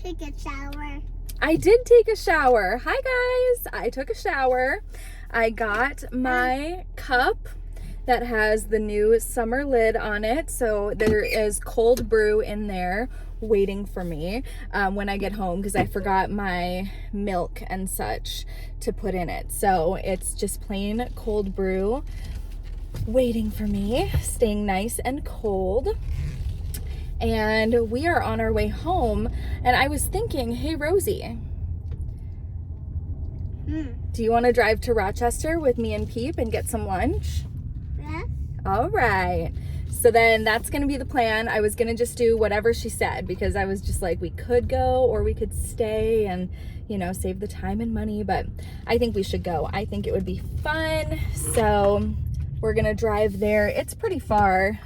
take a shower? I did take a shower. Hi guys, I took a shower. I got my cup that has the new summer lid on it. So there is cold brew in there waiting for me when I get home, because I forgot my milk and such to put in it. So it's just plain cold brew waiting for me, staying nice and cold. And we are on our way home, and I was thinking, hey Rosie, do you want to drive to Rochester with me and Peep and get some lunch? Yes. All right. So then that's going to be the plan. I was going to just do whatever she said, because I was just like, we could go or we could stay and, you know, save the time and money, but I think we should go. I think it would be fun. So we're going to drive there. It's pretty far.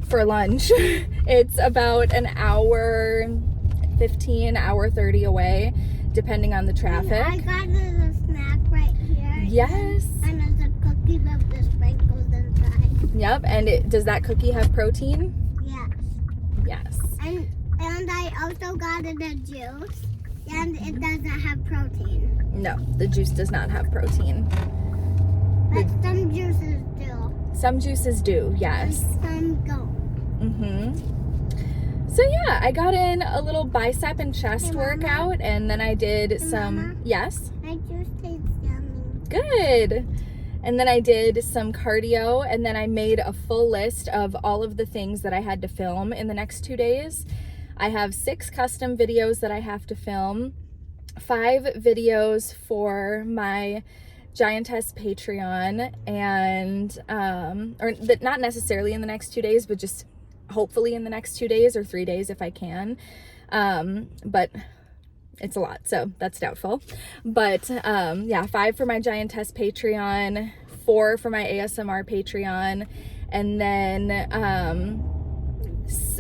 For lunch. It's about an hour 15, hour 30 away, depending on the traffic. I got a snack right here. Yes. And there's a cookie with the sprinkles inside. Yep, and does that cookie have protein? Yes. Yes. And I also got it a juice, and it doesn't have protein. No, the juice does not have protein. But some juices do. Some juices do, yes. And some don't. So yeah, I got in a little bicep and chest workout, and then I did some, Mama, yes? my juice tastes yummy. Good. And then I did some cardio, and then I made a full list of all of the things that I had to film in the next 2 days. I have 6 custom videos that I have to film, 5 videos for my Giantess Patreon, and not necessarily in the next 2 days, but just hopefully in the next 2 days or 3 days if I can. But it's a lot, so that's doubtful. But yeah, 5 for my Giantess Patreon, 4 for my ASMR Patreon, and then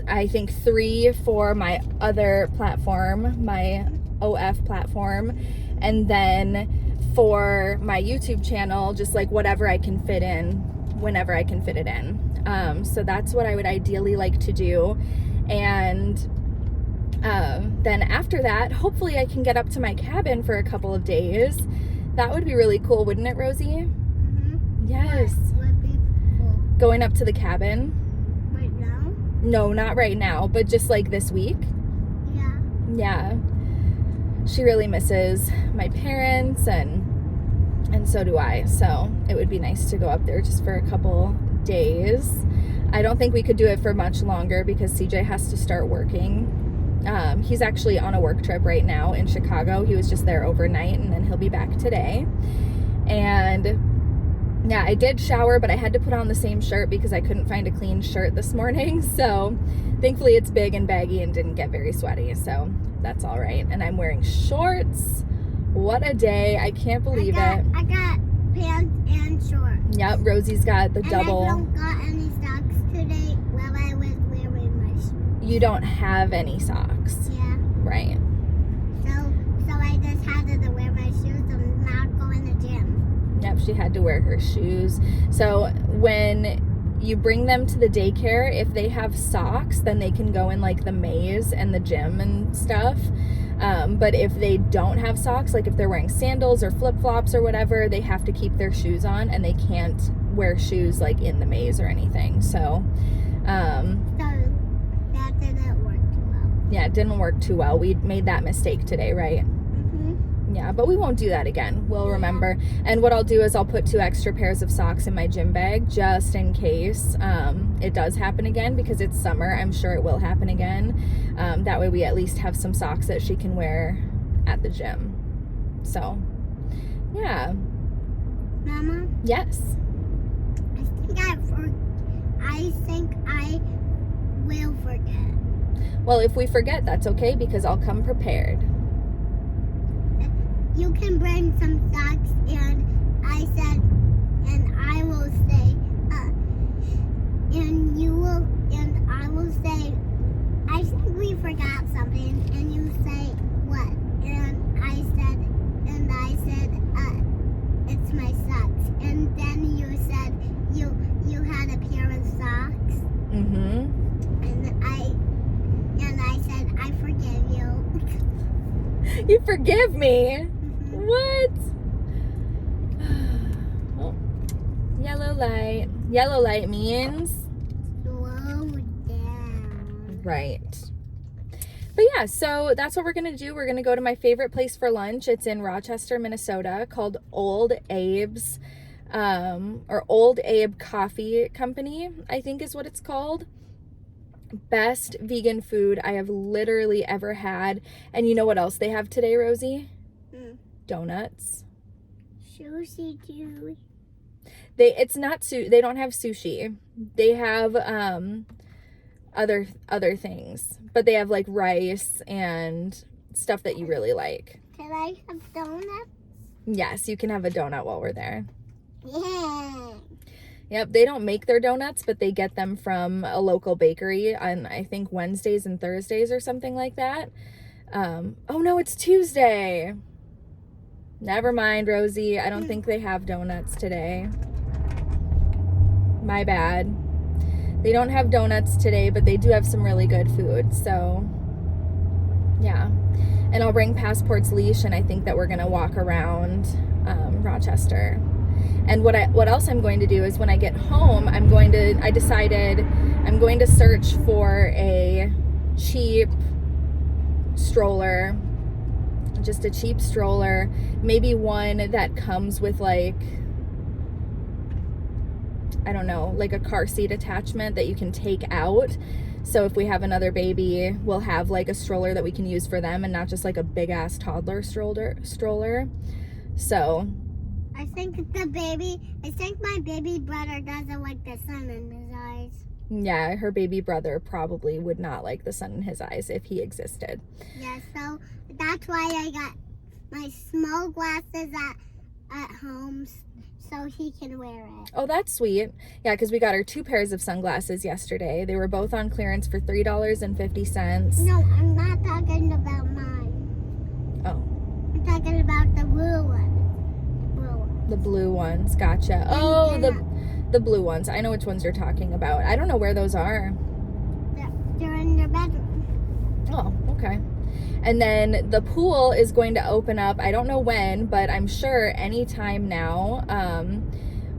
I think 3 for my other platform, my OF platform, and then for my YouTube channel, just like whatever I can fit in, whenever I can fit it in. So that's what I would ideally like to do. And then after that, hopefully I can get up to my cabin for a couple of days. That would be really cool, wouldn't it, Rosie? Mm-hmm. Yes. Would be cool. Going up to the cabin? Right now? No, not right now, but just like this week. Yeah. Yeah. She really misses my parents, and so do I. So it would be nice to go up there just for a couple days. I don't think we could do it for much longer because CJ has to start working. He's actually on a work trip right now in Chicago. He was just there overnight, and then he'll be back today. And yeah, I did shower, but I had to put on the same shirt because I couldn't find a clean shirt this morning. So thankfully it's big and baggy and didn't get very sweaty. So that's all right. And I'm wearing shorts. What a day. I can't believe it. I got pants and shorts. Yep, Rosie's got the double. I don't got any socks today while I was wearing my shoes. You don't have any socks. Yeah. Right. So I just had to wear my shoes. I'm not going to gym. Yep, she had to wear her shoes. So when you bring them to the daycare, if they have socks, then they can go in like the maze and the gym and stuff. But if they don't have socks, like if they're wearing sandals or flip-flops or whatever, they have to keep their shoes on, and they can't wear shoes like in the maze or anything. So So that didn't work too well. yeah, it didn't work too well. We made that mistake today, right? Mm-hmm. Yeah, but we won't do that again. We'll remember. And what I'll do is I'll put 2 extra pairs of socks in my gym bag just in case it does happen again, because it's summer. I'm sure it will happen again. That way we at least have some socks that she can wear at the gym. So, yeah. Mama? Yes. I think I will forget. Well, if we forget, that's okay, because I'll come prepared. You can bring some socks, and I said, and I will say, and you will, and I will say, I think we forgot something, and you say, what? And I said, it's my socks. And then you said, you had a pair of socks. Mm-hmm. And I said, I forget. You forgive me. Mhm. What? Oh, yellow light. Yellow light means Slow down. right. But yeah, so that's what we're gonna do. We're gonna go to my favorite place for lunch. It's in Rochester, Minnesota, called Old Abe's, or Old Abe Coffee Company, I think is what it's called. Best vegan food I have literally ever had. And you know what else they have today, Rosie? Donuts. Sushi too. They don't have sushi. They have other things, but they have like rice and stuff that you really like. Can I have donuts? Yes, you can have a donut while we're there. Yeah. Yep, they don't make their donuts, but they get them from a local bakery on, I think, Wednesdays and Thursdays or something like that. Oh no, it's Tuesday. Never mind, Rosie. I don't think they have donuts today. My bad. They don't have donuts today, but they do have some really good food. So, yeah. And I'll bring Passport's leash, and I think that we're going to walk around Rochester. And what else I'm going to do is when I get home, I decided I'm going to search for a cheap stroller, just a cheap stroller, maybe one that comes with like, I don't know, like a car seat attachment that you can take out. So if we have another baby, we'll have like a stroller that we can use for them and not just like a big ass toddler stroller. So I think my baby brother doesn't like the sun in his eyes. yeah, her baby brother probably would not like the sun in his eyes if he existed. Yeah, so that's why I got my small glasses at home so he can wear it. Oh, that's sweet. Yeah, because we got her 2 pairs of sunglasses yesterday. They were both on clearance for $3.50. No, I'm not talking about mine. Oh. I'm talking about the blue one. The blue ones, gotcha. Oh, the blue ones. I know which ones you're talking about. I don't know where those are. They're in their bedroom. Oh, okay. And then the pool is going to open up. I don't know when, but I'm sure anytime now.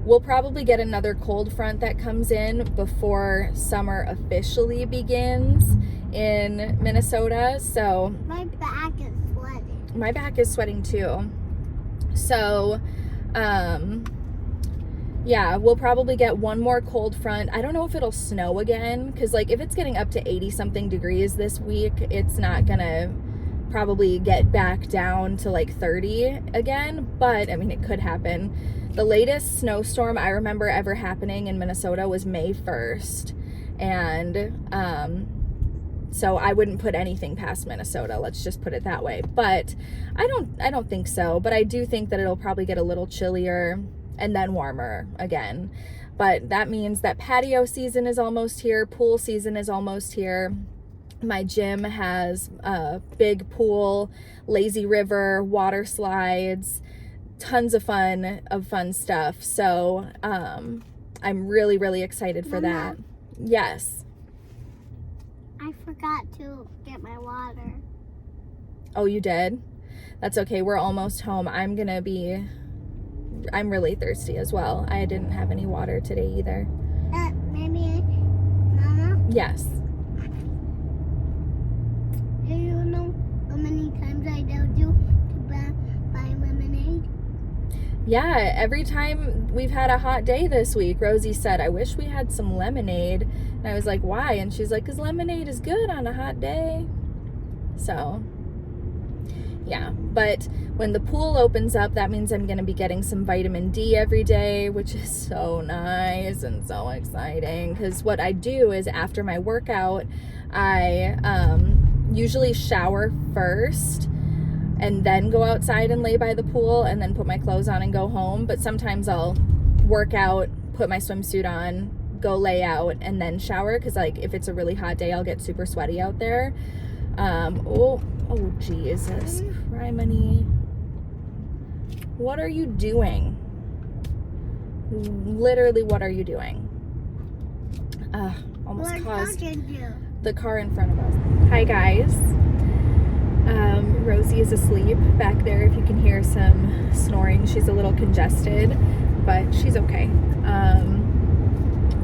We'll probably get another cold front that comes in before summer officially begins in Minnesota. So my back is sweating. My back is sweating too. So, yeah, we'll probably get one more cold front. I don't know if it'll snow again, because like if it's getting up to 80 something degrees this week, it's not gonna probably get back down to like 30 again, but I mean, it could happen. The latest snowstorm I remember ever happening in Minnesota was May 1st. And, so I wouldn't put anything past Minnesota. Let's just put it that way. But I don't think so. But I do think that it'll probably get a little chillier and then warmer again. But that means that patio season is almost here. Pool season is almost here. My gym has a big pool, lazy river, water slides, tons of fun stuff. So I'm really, really excited for that. Yes. I forgot to get my water. Oh, you did? That's okay. We're almost home. I'm really thirsty as well. I didn't have any water today either. Maybe, Mama? Yes. Do you know how many times I told you to buy lemonade? Yeah, every time we've had a hot day this week, Rosie said, I wish we had some lemonade. And I was like, why? And she's like, because lemonade is good on a hot day. So, yeah. But when the pool opens up, that means I'm going to be getting some vitamin D every day, which is so nice and so exciting. Because what I do is after my workout, I usually shower first and then go outside and lay by the pool and then put my clothes on and go home. But sometimes I'll work out, put my swimsuit on, go lay out, and then shower. Because like if it's a really hot day, I'll get super sweaty out there. Oh Jesus criminy. What are you doing? Literally, what are you doing? Almost caused the car in front of us. Hi guys. Rosie is is asleep back there. If you can hear some snoring, she's a little congested, but she's okay.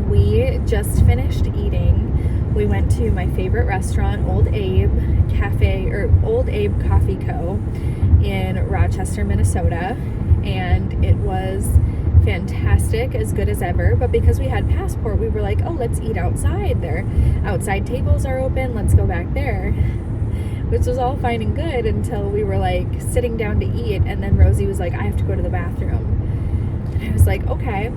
We just finished eating. We went to my favorite restaurant, Old Abe Coffee Co. in Rochester, Minnesota, and it was fantastic, as good as ever. But because we had Passport, we were like, oh, let's eat outside. Their outside tables are open, let's go back there, which was all fine and good until we were like sitting down to eat, and then Rosie was like, I have to go to the bathroom. And I was like, okay.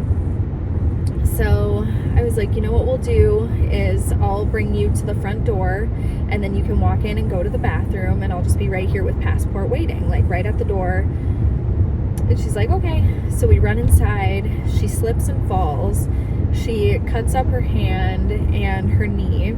So I was like, you know what we'll do is I'll bring you to the front door, and then you can walk in and go to the bathroom, and I'll just be right here with Passport waiting, like right at the door. And she's like, okay. So we run inside. She slips and falls. She cuts up her hand and her knee,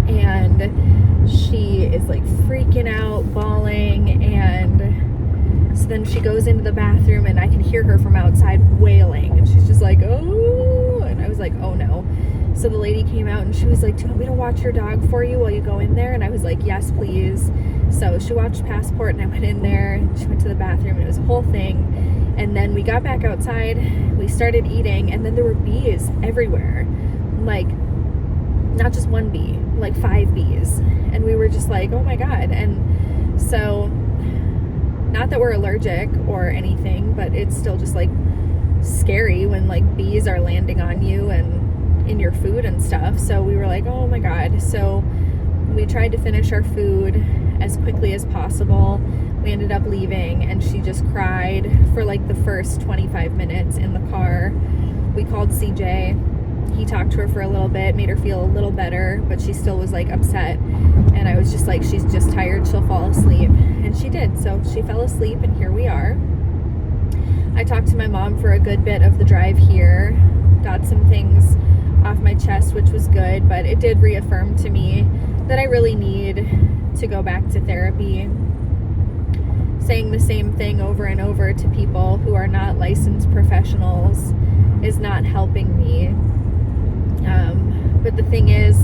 and she is like freaking out, bawling. And so then she goes into the bathroom, and I can hear her from outside wailing, and she's just like, oh. And I was like, oh no. So the lady came out, and she was like, do you want me to watch your dog for you while you go in there? And I was like, yes, please. So she watched Passport, and I went in there, and she went to the bathroom, and it was a whole thing. And then we got back outside, we started eating, and then there were bees everywhere. Like, not just one bee, like 5 bees. And we were just like, oh my God. And so, not that we're allergic or anything, but it's still just like scary when like bees are landing on you and in your food and stuff. So we were like, oh my God. So we tried to finish our food as quickly as possible. We ended up leaving, and she just cried for like the first 25 minutes in the car. We called CJ. He talked to her for a little bit, made her feel a little better, but she still was like upset. And I was just like, she's just tired, she'll fall asleep. And she did. So she fell asleep, and here we are. I talked to my mom for a good bit of the drive here, got some things off my chest, which was good, but it did reaffirm to me that I really need to go back to therapy. Saying the same thing over and over to people who are not licensed professionals is not helping me. But the thing is,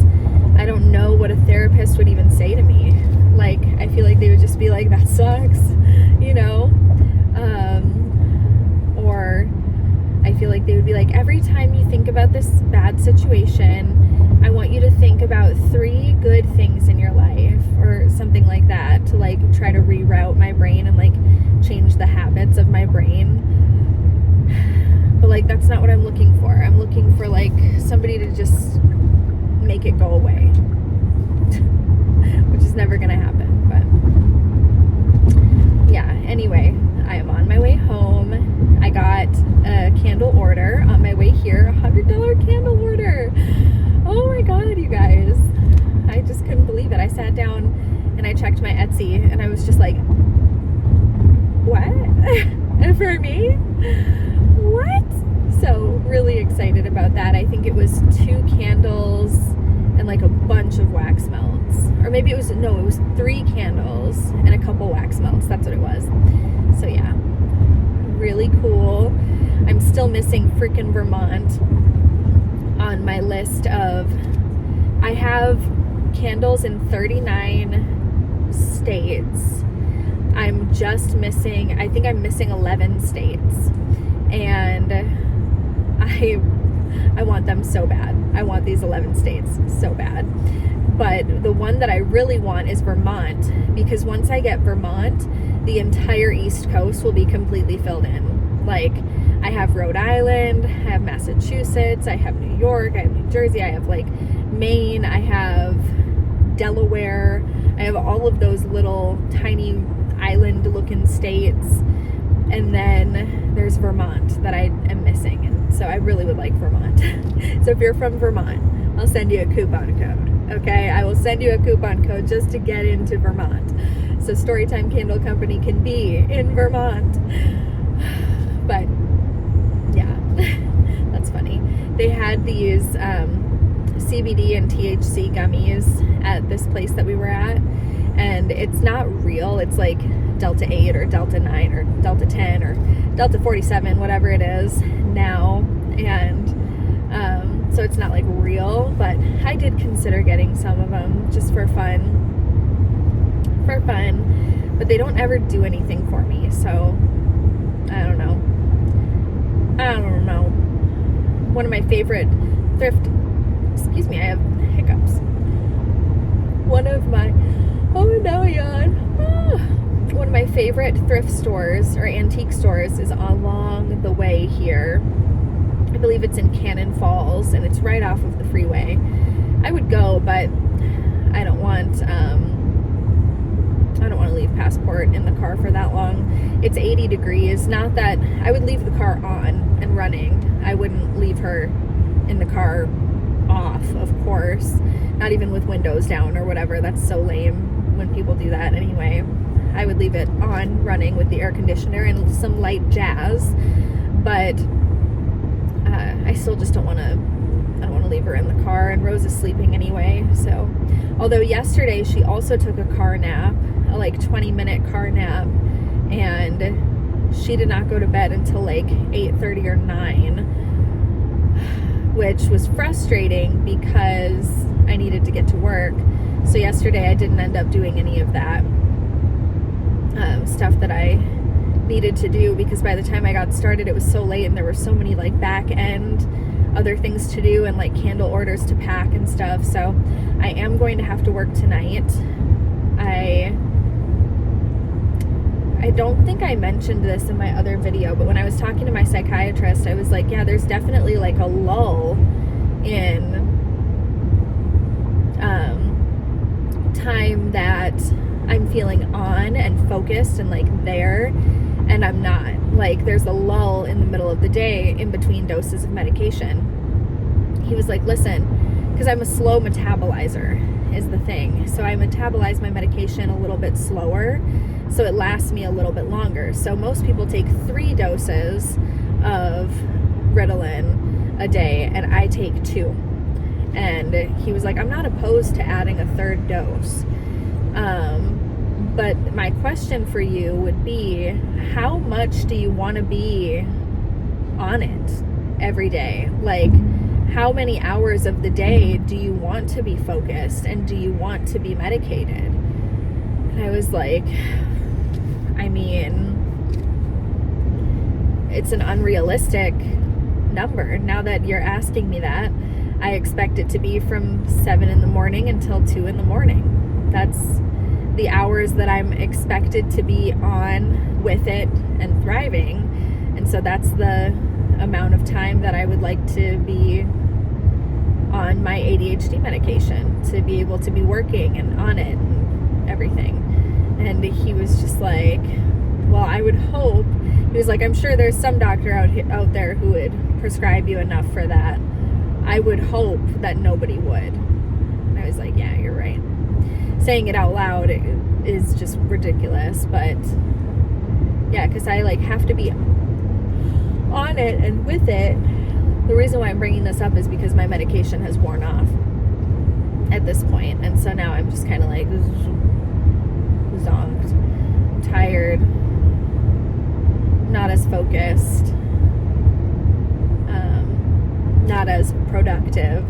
I don't know what a therapist would even say to me. Like, I feel like they would just be like, that sucks, you know? Or I feel like they would be like, every time you think about this bad situation, I want you to think about 3 good things in your life, or something like that, to like try to reroute my brain and like change the habits of my brain. But like, that's not what I'm looking for. I'm looking for like somebody to just make it go away, which is never gonna happen. But yeah, anyway, I am on my way home. I got a candle order on my way here, $100 candle order. Oh my God, you guys. I just couldn't believe it. I sat down and I checked my Etsy, and I was just like, what? And for me? What? So really excited about that. I think it was 2 candles and like a bunch of wax melts. Or maybe it was 3 candles and a couple wax melts. That's what it was. So yeah, really cool. I'm still missing freaking Vermont on my list of, I have candles in 39 states. I'm just missing, I think I'm missing 11 states. And I want them so bad. I want these 11 states so bad. But the one that I really want is Vermont, because once I get Vermont, the entire East Coast will be completely filled in. Like, I have Rhode Island, I have Massachusetts, I have New York, I have New Jersey, I have like Maine, I have Delaware, I have all of those little tiny island looking states. And then there's Vermont that I am missing. And so I really would like Vermont. So if you're from Vermont, I'll send you a coupon code. Okay, I will send you a coupon code just to get into Vermont. So Storytime Candle Company can be in Vermont. But yeah, that's funny. They had these CBD and THC gummies at this place that we were at. And it's not real. It's like Delta 8 or Delta 9 or Delta 10 or Delta 47, whatever it is now. And so it's not like real, but I did consider getting some of them just for fun. but they don't ever do anything for me. So I don't know. One of my favorite thrift, excuse me, I have hiccups. One of my, now I yawn. One of my favorite thrift stores or antique stores is along the way here. I believe it's in Cannon Falls, and it's right off of the freeway. I would go, but I don't want to leave Passport in the car for that long. It's 80 degrees. Not that I would leave the car on and running. I wouldn't leave her in the car off, of course. Not even with windows down or whatever. That's so lame when people do that anyway. I would leave it on running with the air conditioner and some light jazz. But I still just don't want to leave her in the car, and Rose is sleeping anyway. So, although yesterday she also took a car nap, a like 20-minute car nap, and she did not go to bed until like 8:30 or 9, which was frustrating because I needed to get to work. So yesterday I didn't end up doing any of that stuff that I needed to do, because by the time I got started it was so late, and there were so many like back end other things to do and like candle orders to pack and stuff. So I am going to have to work tonight. I don't think I mentioned this in my other video, but when I was talking to my psychiatrist, I was like, yeah, there's definitely like a lull in time that I'm feeling on and focused and like there, and I'm not. Like, there's a lull in the middle of the day in between doses of medication. He was like, listen, because I'm a slow metabolizer is the thing. So I metabolize my medication a little bit slower, so it lasts me a little bit longer. So most people take 3 doses of Ritalin a day, and I take 2. And he was like, I'm not opposed to adding a 3rd dose. But my question for you would be, how much do you want to be on it every day? Like, how many hours of the day do you want to be focused, and do you want to be medicated? And I was like, I mean, it's an unrealistic number. Now that you're asking me that, I expect it to be from 7 in the morning until 2 in the morning. That's the hours that I'm expected to be on with it and thriving. And so that's the amount of time that I would like to be on my ADHD medication, to be able to be working and on it and everything. And he was just like, well, I would hope, he was like, I'm sure there's some doctor out there who would prescribe you enough for that. I would hope that nobody would. And I was like, yeah, you're right. Saying it out loud is just ridiculous, but yeah, because I like have to be on it and with it. The reason why I'm bringing this up is because my medication has worn off at this point, and so now I'm just kind of like zonked, tired, not as focused, not as productive.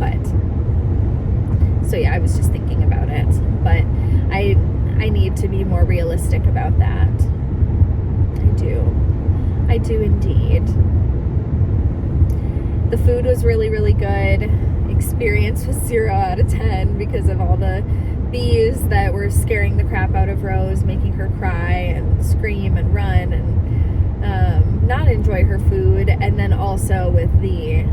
But so yeah, I was just thinking about it, but I need to be more realistic about that. I do indeed. The food was really, really good. Experience was 0 out of 10 because of all the bees that were scaring the crap out of Rose, making her cry and scream and run and not enjoy her food, and then also with the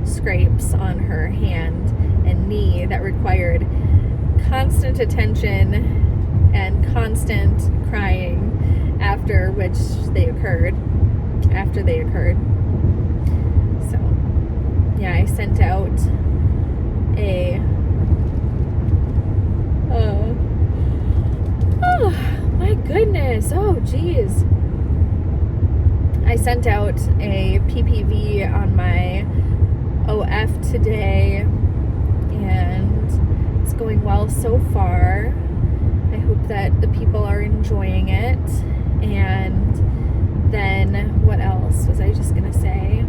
scrapes on her hand and knee that required constant attention and constant crying after they occurred. So yeah, I sent out a oh my goodness, oh geez, I sent out a PPV on my OF today, and it's going well so far. I hope that the people are enjoying it. And then what else was I just gonna say?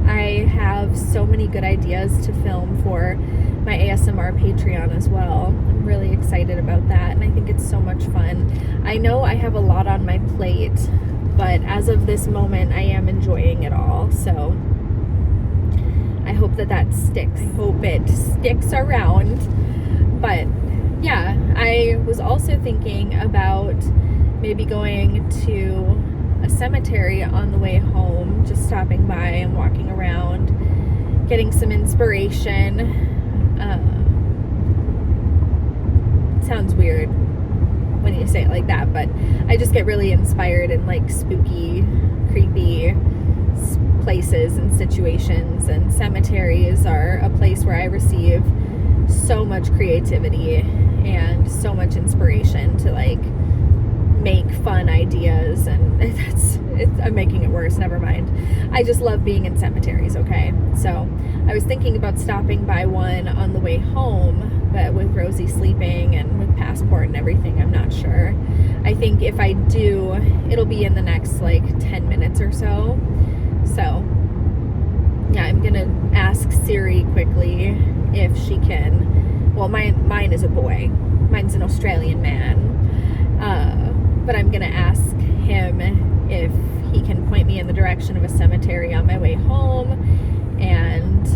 I have so many good ideas to film for my ASMR Patreon as well. I'm really excited about that, and I think think it's so much fun. I know I have a lot on my plate, but as of this moment, I am enjoying it all. So I hope that sticks. I hope it sticks around. But yeah, I was also thinking about maybe going to a cemetery on the way home, just stopping by and walking around, getting some inspiration. It sounds weird when you say it like that, but I just get really inspired in like spooky, creepy places and situations, and cemeteries are a place where I receive so much creativity and so much inspiration to like make fun ideas, and I'm making it worse, never mind. I just love being in cemeteries, okay? So I was thinking about stopping by one on the way home, but with Rosie sleeping and with passport and everything, I'm not sure. I think if I do, it'll be in the next like 10 minutes or so. So yeah, I'm gonna ask Siri quickly if she can. Well, mine is a boy. Mine's an Australian man. But I'm gonna ask him if he can point me in the direction of a cemetery on my way home, and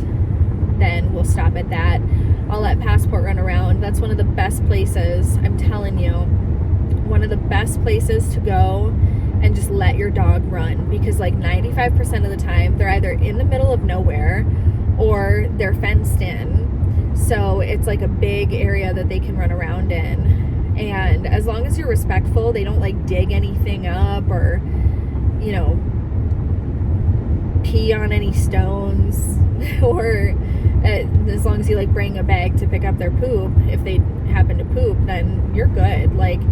then we'll stop at that. I'll let Passport run around. That's one of the best places, I'm telling you, one of the best places to go and just let your dog run, because like 95% of the time they're either in the middle of nowhere or they're fenced in. So it's like a big area that they can run around in. And as long as you're respectful, they don't like dig anything up or, you know, pee on any stones or as long as you like bring a bag to pick up their poop, if they happen to poop, then you're good. Like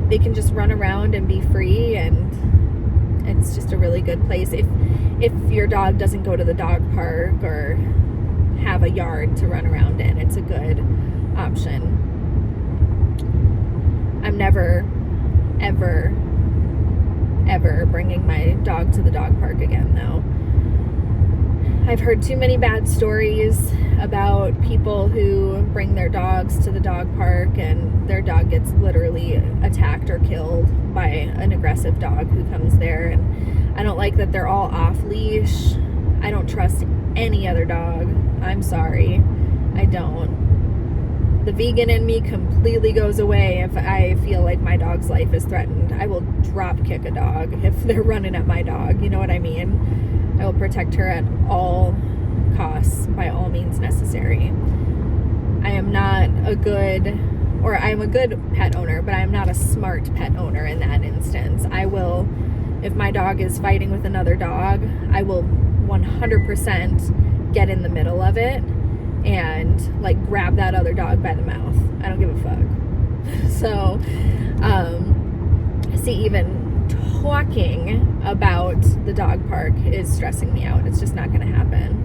they can just run around and be free, and it's just a really good place if your dog doesn't go to the dog park or have a yard to run around in. It's a good option. I'm never, ever, ever bringing my dog to the dog park again, though. I've heard too many bad stories about people who bring their dogs to the dog park and their dog gets literally attacked or killed by an aggressive dog who comes there. And I don't like that they're all off leash. I don't trust any other dog. I'm sorry. I don't. The vegan in me completely goes away if I feel like my dog's life is threatened. I will drop kick a dog if they're running at my dog. You know what I mean? I will protect her at all costs, by all means necessary. I am not a good, or I'm a good pet owner, but I'm not a smart pet owner in that instance. I will, if my dog is fighting with another dog, I will 100% get in the middle of it and like grab that other dog by the mouth. I don't give a fuck. So, see, even talking about the dog park is stressing me out. It's just not gonna happen.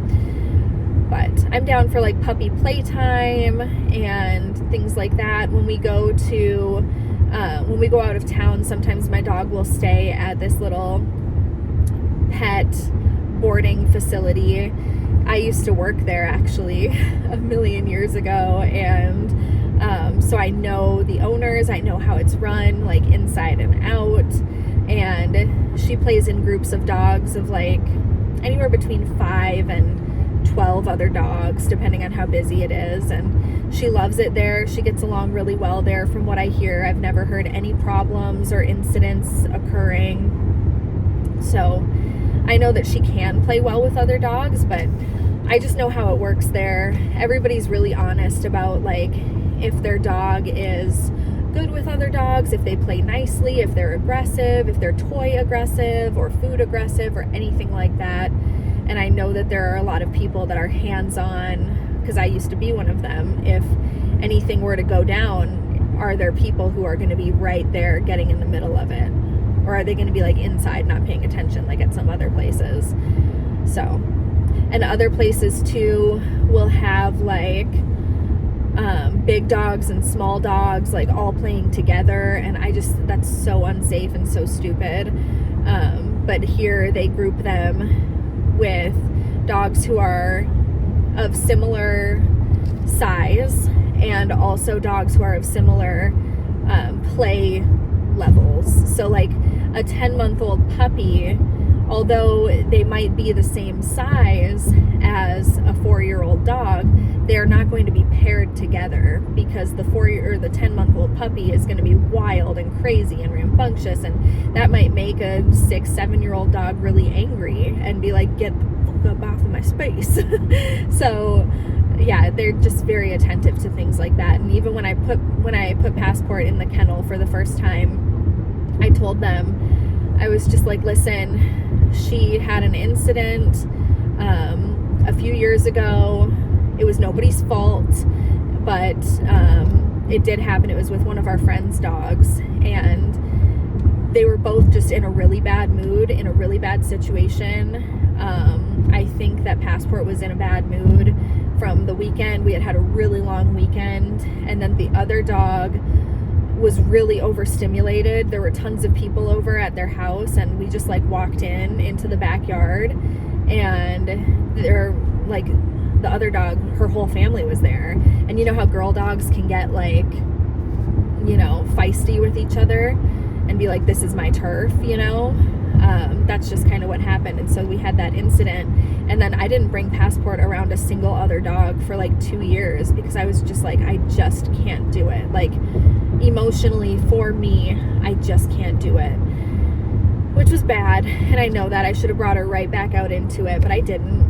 But I'm down for like puppy playtime and things like that. When we go out of town, sometimes my dog will stay at this little pet boarding facility. I used to work there actually a million years ago, and so I know the owners, I know how it's run like inside and out, and she plays in groups of dogs of like anywhere between 5 and 12 other dogs depending on how busy it is, and she loves it there. She gets along really well there from what I hear. I've never heard any problems or incidents occurring, so I know that she can play well with other dogs, but I just know how it works there. Everybody's really honest about like if their dog is good with other dogs, if they play nicely, if they're aggressive, if they're toy aggressive or food aggressive or anything like that. And I know that there are a lot of people that are hands-on, because I used to be one of them. If anything were to go down, are there people who are going to be right there getting in the middle of it? Or are they going to be like inside not paying attention like at some other places? So, and other places too will have like big dogs and small dogs like all playing together, and that's so unsafe and so stupid. But here they group them with dogs who are of similar size and also dogs who are of similar play levels. So like a 10-month-old puppy, although they might be the same size as a 4-year-old dog, they're not going to be paired together, because the 10-month-old puppy is going to be wild and crazy and rambunctious, and that might make a 6-7-year-old dog really angry and be like, get the fuck up off of my space. So yeah, they're just very attentive to things like that. And even when I put Passport in the kennel for the first time, I told them, I was just like, listen, she had an incident a few years ago. It was nobody's fault, but it did happen. It was with one of our friends' dogs, and they were both just in a really bad mood, in a really bad situation. I think that Passport was in a bad mood from the weekend. We had a really long weekend, and then the other dog was really overstimulated. There were tons of people over at their house, and we just like walked into the backyard, and they're like, the other dog, her whole family was there. And you know how girl dogs can get like, you know, feisty with each other and be like, this is my turf, you know? That's just kind of what happened. And so we had that incident, and then I didn't bring Passport around a single other dog for like 2 years, because I was just like, I just can't do it. Like, emotionally, for me, I just can't do it, which was bad. And I know that I should have brought her right back out into it, but I didn't.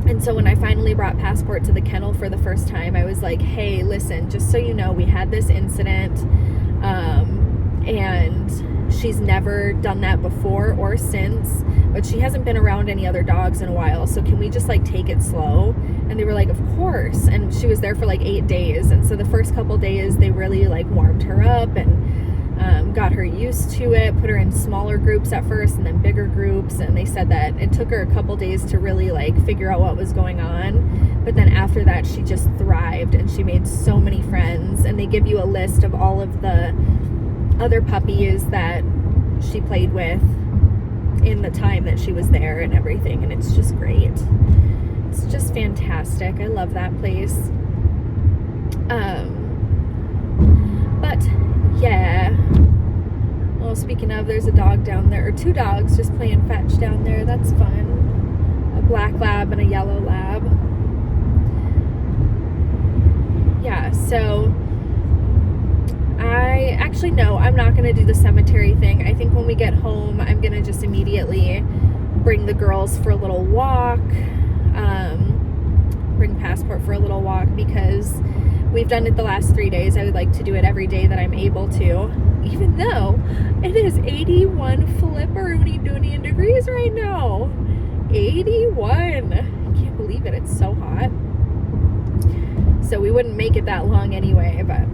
And so when I finally brought Passport to the kennel for the first time, I was like, hey, listen, just so you know, we had this incident, and she's never done that before or since, but she hasn't been around any other dogs in a while, so can we just like take it slow? And they were like, of course. And she was there for like 8 days, and so the first couple days they really like warmed her up and got her used to it, put her in smaller groups at first and then bigger groups. And they said that it took her a couple days to really like figure out what was going on, but then after that she just thrived, and she made so many friends. And they give you a list of all of the other puppies that she played with in the time that she was there and everything, and it's just great. It's just fantastic. I love that place. But yeah, well, speaking of, there's a dog down there, or 2 dogs just playing fetch down there. That's fun. A black lab and a yellow lab. Yeah, so no, I'm not going to do the cemetery thing. I think when we get home, I'm going to just immediately bring the girls for a little walk, bring Passport for a little walk, because we've done it the last 3 days. I would like to do it every day that I'm able to, even though it is 81 flipperoony-doony degrees right now. 81. I can't believe it. It's so hot. So we wouldn't make it that long anyway, but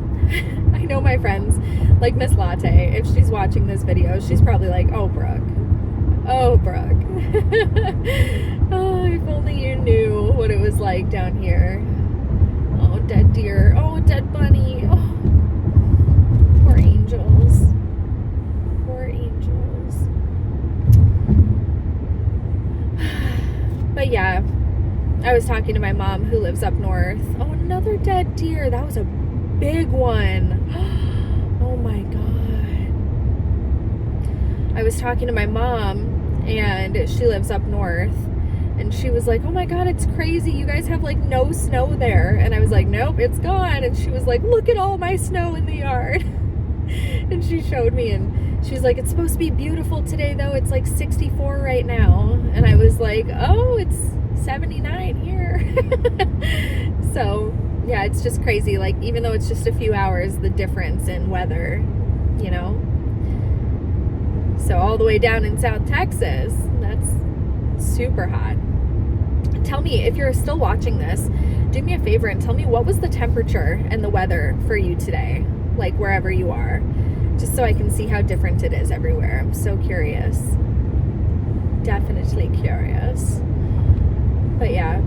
I know my friends, like Miss Latte, if she's watching this video, she's probably like, oh, Brooke. Oh, Brooke. Oh, if only you knew what it was like down here. Oh, dead deer. Oh, dead bunny. Oh, poor angels. Poor angels. But yeah, I was talking to my mom who lives up north. Oh, another dead deer. That was a big one. Oh my God. I was talking to my mom, and she lives up north, and she was like, oh my God, it's crazy. You guys have like no snow there. And I was like, nope, it's gone. And she was like, look at all my snow in the yard. And she showed me, and she's like, it's supposed to be beautiful today though. It's like 64 right now. And I was like, oh, it's 79 here. So yeah, it's just crazy. Like, even though it's just a few hours, the difference in weather, you know? So all the way down in South Texas, that's super hot. Tell me, if you're still watching this, do me a favor and tell me, what was the temperature and the weather for you today? Like, wherever you are, just so I can see how different it is everywhere. I'm so curious. Definitely curious. But yeah,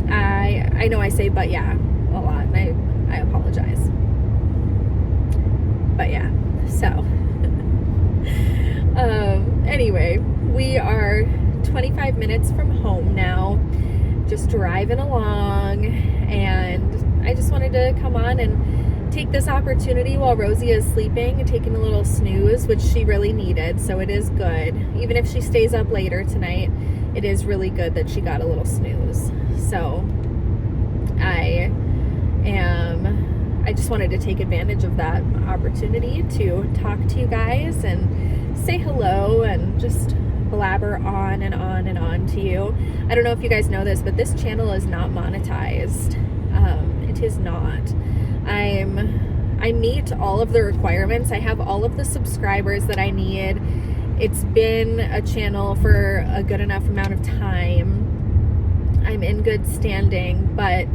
I know I say but yeah a lot, and I apologize. But yeah, so anyway, we are 25 minutes from home now, just driving along, and I just wanted to come on and take this opportunity while Rosie is sleeping and taking a little snooze, which she really needed, so it is good. Even if she stays up later tonight, it is really good that she got a little snooze. So I just wanted to take advantage of that opportunity to talk to you guys and say hello and just blabber on and on and on to you. I don't know if you guys know this, but this channel is not monetized. It is not. I meet all of the requirements. I have all of the subscribers that I need. It's been a channel for a good enough amount of time. I'm in good standing, but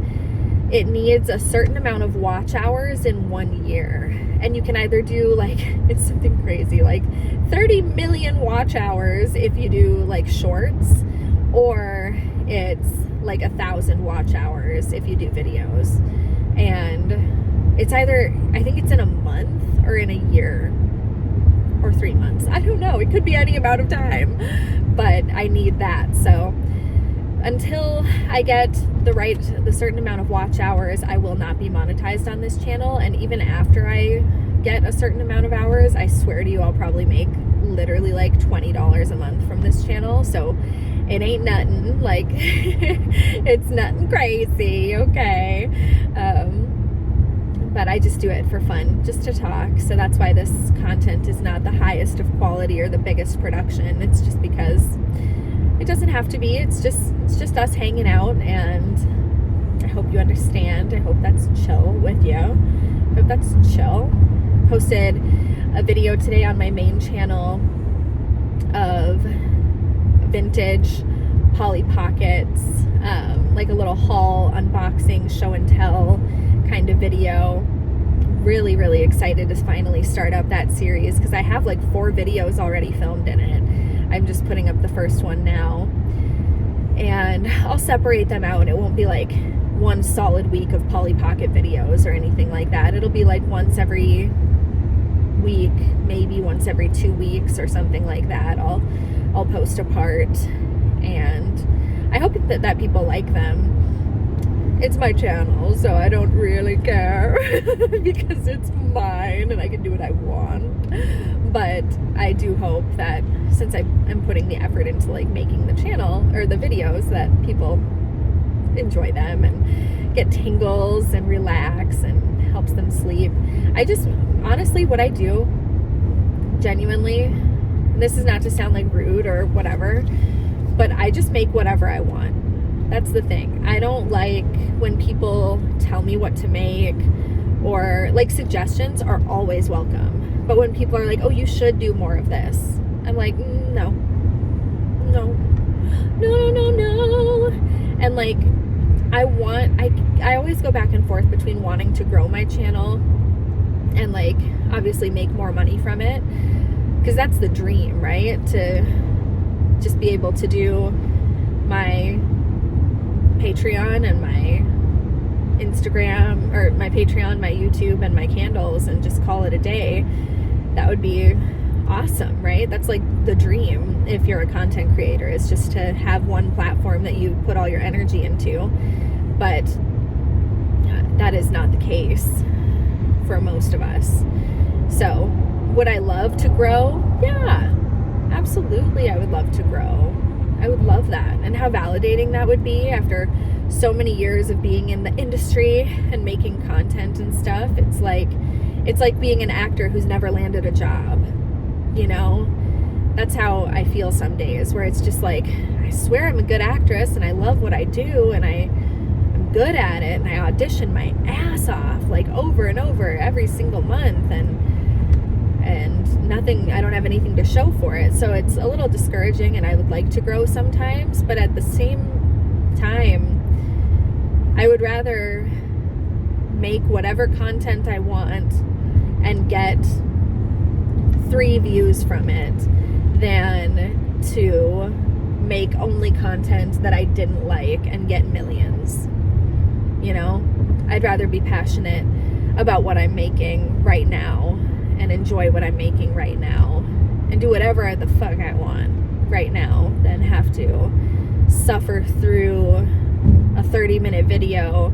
it needs a certain amount of watch hours in 1 year. And you can either do like, it's something crazy, like 30 million watch hours if you do like shorts, or it's like 1,000 watch hours if you do videos. And it's either, I think it's in a month or in a year or 3 months. I don't know. It could be any amount of time, but I need that. So until I get the certain amount of watch hours, I will not be monetized on this channel. And even after I get a certain amount of hours, I swear to you, I'll probably make literally like $20 a month from this channel. So it ain't nothing, like, it's nothing crazy, okay? But I just do it for fun, just to talk. So that's why this content is not the highest of quality or the biggest production. It's just because it doesn't have to be. It's just us hanging out, and I hope you understand. I hope that's chill with you. I hope that's chill. Posted a video today on my main channel of vintage Polly Pockets, like a little haul, unboxing, show and tell kind of video. Really, really excited to finally start up that series because I have like 4 videos already filmed in it. I'm just putting up the first one now, and I'll separate them out. It won't be like one solid week of Polly Pocket videos or anything like that. It'll be like once every week, maybe once every 2 weeks or something like that. I'll post a part, and I hope that people like them. It's my channel, so I don't really care because it's mine and I can do what I want. But I do hope that since I am putting the effort into like making the channel or the videos, that people enjoy them and get tingles and relax and helps them sleep. I just, honestly, what I do, genuinely, and this is not to sound like rude or whatever, but I just make whatever I want. That's the thing. I don't like when people tell me what to make, or like suggestions are always welcome. But when people are like, oh, you should do more of this, I'm like, no. And like, I always go back and forth between wanting to grow my channel and like obviously make more money from it, because that's the dream, right? To just be able to do my Patreon and my Instagram, or my Patreon, my YouTube, and my candles, and just call it a day. That would be awesome, right? That's like the dream if you're a content creator, is just to have one platform that you put all your energy into. But that is not the case for most of us. So would I love to grow? Yeah, absolutely. I would love to grow. I would love that. And how validating that would be after so many years of being in the industry and making content and stuff. It's like being an actor who's never landed a job, you know? That's how I feel some days, where it's just like, I swear I'm a good actress and I love what I do and I'm good at it, and I audition my ass off like over and over every single month, and nothing, I don't have anything to show for it. So it's a little discouraging, and I would like to grow sometimes, but at the same time, I would rather make whatever content I want and get 3 views from it than to make only content that I didn't like and get millions. You know, I'd rather be passionate about what I'm making right now and enjoy what I'm making right now and do whatever the fuck I want right now than have to suffer through a 30-minute video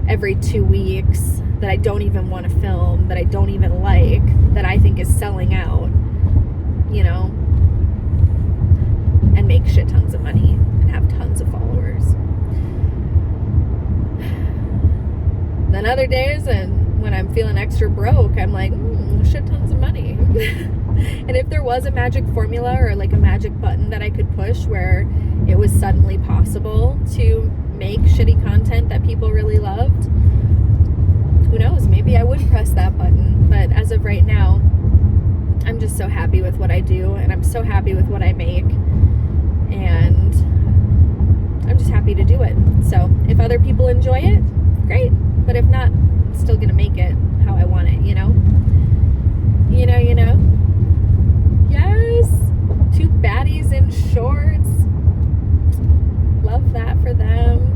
every 2 weeks that I don't even want to film, that I don't even like, that I think is selling out, you know, and make shit tons of money and have tons of followers. Then other days, and when I'm feeling extra broke, I'm like, shit tons of money. And if there was a magic formula or like a magic button that I could push where it was suddenly possible to make shitty content that people really loved, who knows, maybe I would press that button. But as of right now, I'm just so happy with what I do, and I'm so happy with what I make, and I'm just happy to do it. So if other people enjoy it, great. But if not, I'm still gonna make it how I want it, you know? You know? Yes! 2 baddies in shorts. Love that for them.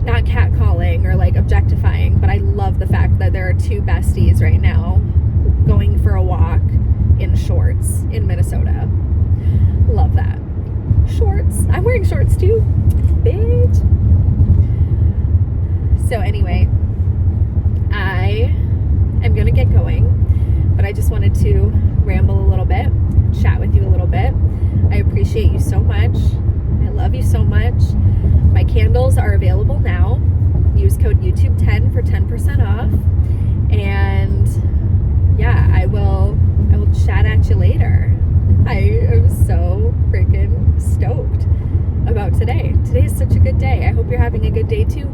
Not catcalling or like objectifying, but I love the fact that there are 2 besties right now going for a walk in shorts in Minnesota. Love that. Shorts. I'm wearing shorts too, bitch. So anyway, I am gonna get going, but I just wanted to ramble a little bit, chat with you a little bit. I appreciate you so much. I love you so much. My candles are available now. Use code YouTube10 for 10% off. And yeah, I will chat at you later. I am so freaking stoked about today. Today is such a good day. I hope you're having a good day too.